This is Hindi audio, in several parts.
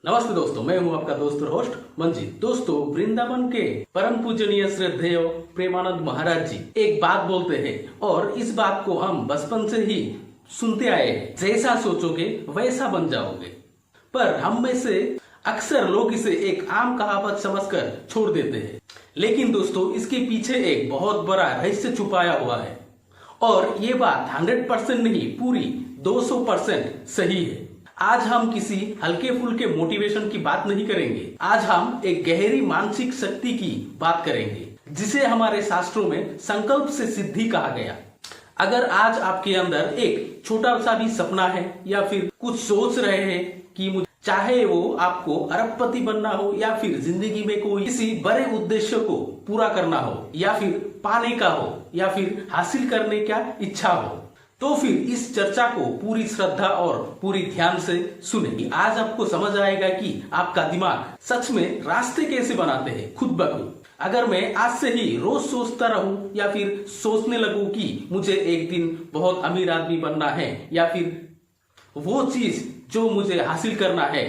नमस्ते दोस्तों, मैं हूं आपका दोस्त और होस्ट मंजीत। दोस्तों, वृंदावन के परम पूजनीय श्रद्धेय प्रेमानंद महाराज जी एक बात बोलते हैं और इस बात को हम बचपन से ही सुनते आए हैं, जैसा सोचोगे वैसा बन जाओगे। पर हम में से अक्सर लोग इसे एक आम कहावत समझकर छोड़ देते हैं, लेकिन दोस्तों इसके पीछे एक बहुत बड़ा रहस्य छुपाया हुआ है और ये बात 100% नहीं, पूरी 200% सही है। आज हम किसी हल्के फुल्के मोटिवेशन की बात नहीं करेंगे। आज हम एक गहरी मानसिक शक्ति की बात करेंगे, जिसे हमारे शास्त्रों में संकल्प से सिद्धि कहा गया। अगर आज आपके अंदर एक छोटा सा भी सपना है या फिर कुछ सोच रहे हैं कि मुझे, चाहे वो आपको अरबपति बनना हो या फिर जिंदगी में कोई किसी बड़े उद्देश्य को पूरा करना हो या फिर पाने का हो या फिर हासिल करने का इच्छा हो, तो फिर इस चर्चा को पूरी श्रद्धा और पूरी ध्यान से सुने। आज आपको समझ आएगा कि आपका दिमाग सच में रास्ते कैसे बनाते हैं खुद ब खुद। अगर मैं आज से ही रोज सोचता रहूं या फिर सोचने लगूं कि मुझे एक दिन बहुत अमीर आदमी बनना है या फिर वो चीज जो मुझे हासिल करना है,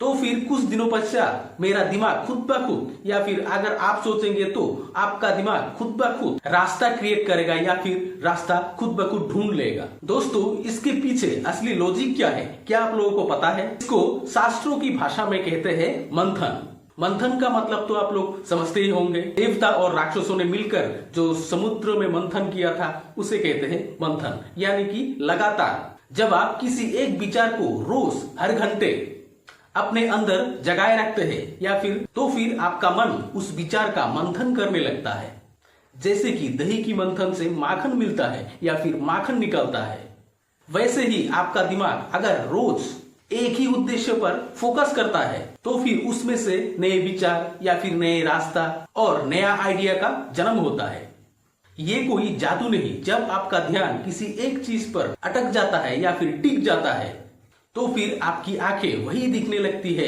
तो फिर कुछ दिनों पश्चात मेरा दिमाग खुद ब खुद, या फिर अगर आप सोचेंगे तो आपका दिमाग खुद ब खुद रास्ता क्रिएट करेगा या फिर रास्ता खुद ब खुद ढूंढ लेगा। दोस्तों, इसके पीछे असली लॉजिक क्या है, क्या आप लोगों को पता है? इसको शास्त्रों की भाषा में कहते हैं मंथन। मंथन का मतलब तो आप लोग समझते ही होंगे। देवता और राक्षसों ने मिलकर जो समुद्र में मंथन किया था उसे कहते हैं मंथन, यानी कि लगातार जब आप किसी एक विचार को रोज हर घंटे अपने अंदर जगाए रखते हैं या फिर आपका मन उस विचार का मंथन करने लगता है। जैसे कि दही की मंथन से माखन मिलता है या फिर माखन निकलता है, वैसे ही आपका दिमाग अगर रोज एक ही उद्देश्य पर फोकस करता है तो फिर उसमें से नए विचार या फिर नए रास्ता और नया आइडिया का जन्म होता है। ये कोई जादू नहीं। जब आपका ध्यान किसी एक चीज पर अटक जाता है या फिर टिक जाता है, तो फिर आपकी आंखें वही दिखने लगती है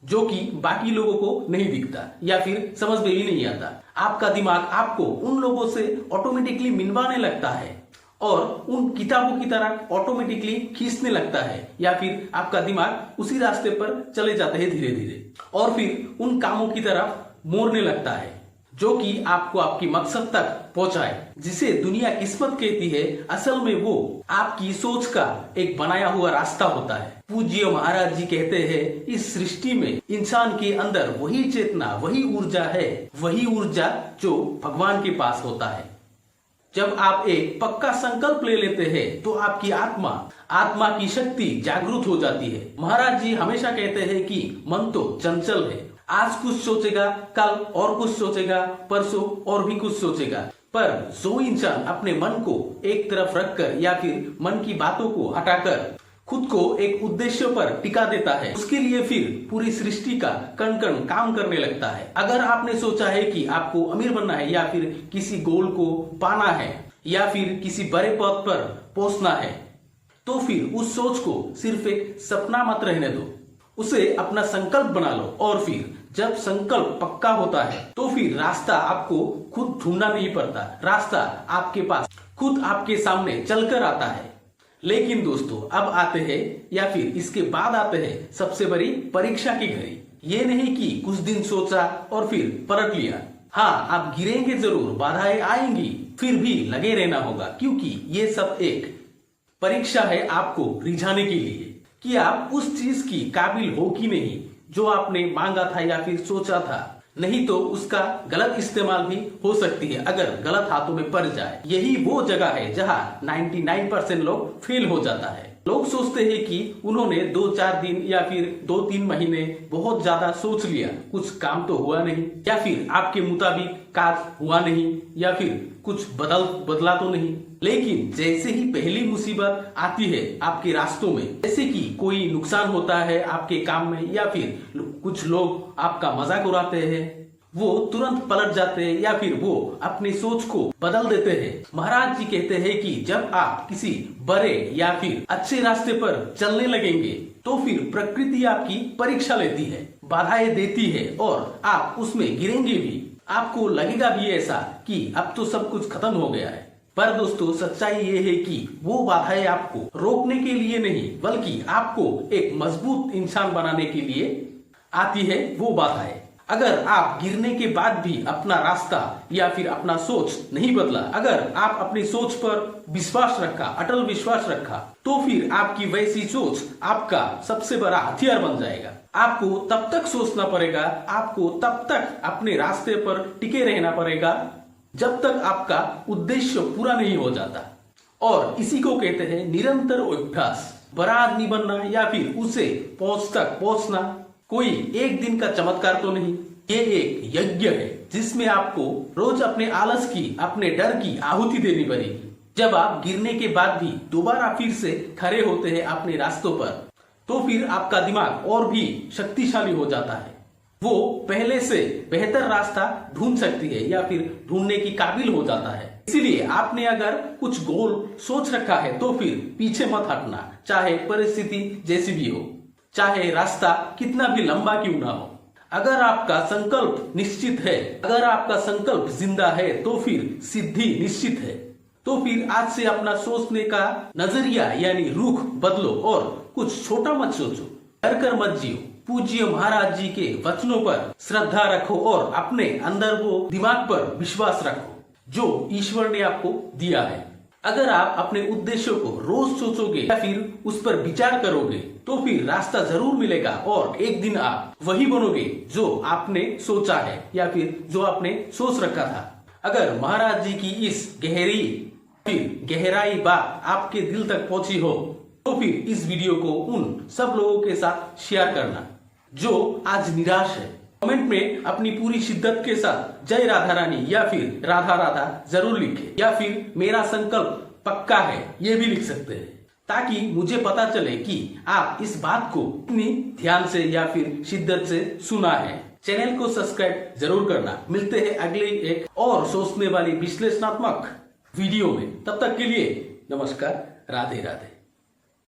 जो कि बाकी लोगों को नहीं दिखता या फिर समझ में भी नहीं आता। आपका दिमाग आपको उन लोगों से ऑटोमेटिकली मिलवाने लगता है और उन किताबों की तरह ऑटोमेटिकली खींचने लगता है, या फिर आपका दिमाग उसी रास्ते पर चले जाते हैं धीरे धीरे और फिर उन कामों की तरफ मोड़ने लगता है जो कि आपको आपकी मकसद तक पहुंचाए, जिसे दुनिया किस्मत कहती है। असल में वो आपकी सोच का एक बनाया हुआ रास्ता होता है। पूज्य महाराज जी कहते हैं, इस सृष्टि में इंसान के अंदर वही चेतना, वही ऊर्जा है, वही ऊर्जा जो भगवान के पास होता है। जब आप एक पक्का संकल्प ले लेते हैं तो आपकी आत्मा की शक्ति जागृत हो जाती है। महाराज जी हमेशा कहते हैं कि मन तो चंचल है, आज कुछ सोचेगा, कल और कुछ सोचेगा, परसों और भी कुछ सोचेगा। पर जो इंसान अपने मन को एक तरफ रखकर या फिर मन की बातों को हटाकर खुद को एक उद्देश्य पर टिका देता है, उसके लिए फिर पूरी सृष्टि का कण कण काम करने लगता है। अगर आपने सोचा है कि आपको अमीर बनना है या फिर किसी गोल को पाना है या फिर किसी बड़े पद पर पहुंचना है, तो फिर उस सोच को सिर्फ एक सपना मत रहने दो, उसे अपना संकल्प बना लो। और फिर जब संकल्प पक्का होता है तो फिर रास्ता आपको खुद ढूंढना नहीं पड़ता, रास्ता आपके पास खुद आपके सामने चलकर आता है। लेकिन दोस्तों, अब आते हैं या फिर इसके बाद आते हैं सबसे बड़ी परीक्षा की घड़ी। ये नहीं कि कुछ दिन सोचा और फिर पलट लिया। हाँ, आप गिरेंगे जरूर, बाधाएं आएंगी, फिर भी लगे रहना होगा, क्योंकि ये सब एक परीक्षा है आपको रिझाने के लिए कि आप उस चीज की काबिल हो कि नहीं जो आपने मांगा था या फिर सोचा था। नहीं तो उसका गलत इस्तेमाल भी हो सकती है अगर गलत हाथों में पड़ जाए। यही वो जगह है जहां 99% लोग फेल हो जाता है। लोग सोचते हैं कि उन्होंने 2-4 दिन या फिर 2-3 महीने बहुत ज्यादा सोच लिया, कुछ काम तो हुआ नहीं, या फिर आपके मुताबिक काज हुआ नहीं, या फिर कुछ बदला तो नहीं। लेकिन जैसे ही पहली मुसीबत आती है आपके रास्तों में, जैसे कि कोई नुकसान होता है आपके काम में या फिर कुछ लोग आपका मजाक उड़ाते हैं, वो तुरंत पलट जाते हैं या फिर वो अपनी सोच को बदल देते हैं। महाराज जी कहते हैं कि जब आप किसी बड़े या फिर अच्छे रास्ते पर चलने लगेंगे तो फिर प्रकृति आपकी परीक्षा लेती है, बाधाएं देती है और आप उसमें गिरेंगे भी। आपको लगेगा भी ऐसा कि अब तो सब कुछ खत्म हो गया है, पर दोस्तों सच्चाई ये है कि वो बाधाएं आपको रोकने के लिए नहीं बल्कि आपको एक मजबूत इंसान बनाने के लिए आती है वो बाधाएं। अगर आप गिरने के बाद भी अपना रास्ता या फिर अपना सोच नहीं बदला, अगर आप अपनी सोच पर विश्वास रखा, अटल विश्वास रखा, तो फिर आपकी वैसी सोच आपका सबसे बड़ा हथियार बन जाएगा। आपको तब तक सोचना पड़ेगा, आपको तब तक अपने रास्ते पर टिके रहना पड़ेगा जब तक आपका उद्देश्य पूरा नहीं हो जाता। और इसी को कहते हैं निरंतर अभ्यास। बड़ा आदमी बनना या फिर उसे पहुंच तक पहुंचना कोई एक दिन का चमत्कार तो नहीं, ये एक यज्ञ है जिसमें आपको रोज अपने आलस की, अपने डर की आहुति देनी पड़ेगी। जब आप गिरने के बाद भी दोबारा फिर से खड़े होते हैं अपने रास्तों पर, तो फिर आपका दिमाग और भी शक्तिशाली हो जाता है। वो पहले से बेहतर रास्ता ढूंढ सकती है या फिर ढूंढने की काबिल हो जाता है। इसीलिए आपने अगर कुछ गोल सोच रखा है तो फिर पीछे मत हटना, चाहे परिस्थिति जैसी भी हो, चाहे रास्ता कितना भी लंबा क्यों ना हो। अगर आपका संकल्प निश्चित है, अगर आपका संकल्प जिंदा है, तो फिर सिद्धि निश्चित है। तो फिर आज से अपना सोचने का नजरिया यानी रुख बदलो और कुछ छोटा मत सोचो, डर कर मत जियो। पूज्य महाराज जी के वचनों पर श्रद्धा रखो और अपने अंदर वो दिमाग पर विश्वास रखो जो ईश्वर ने आपको दिया है। अगर आप अपने उद्देश्यों को रोज सोचोगे या फिर उस पर विचार करोगे तो फिर रास्ता जरूर मिलेगा और एक दिन आप वही बनोगे जो आपने सोचा है या फिर जो आपने सोच रखा था। अगर महाराज जी की इस गहराई बात आपके दिल तक पहुंची हो तो फिर इस वीडियो को उन सब लोगों के साथ शेयर करना जो आज निराश है। कमेंट में अपनी पूरी शिद्दत के साथ जय राधा रानी या फिर राधा राधा जरूर लिखें, या फिर मेरा संकल्प पक्का है ये भी लिख सकते हैं, ताकि मुझे पता चले कि आप इस बात को इतनी ध्यान से या फिर शिद्दत से सुना है। चैनल को सब्सक्राइब जरूर करना। मिलते हैं अगले एक और सोचने वाली विश्लेषणात्मक वीडियो में। तब तक के लिए नमस्कार, राधे राधे।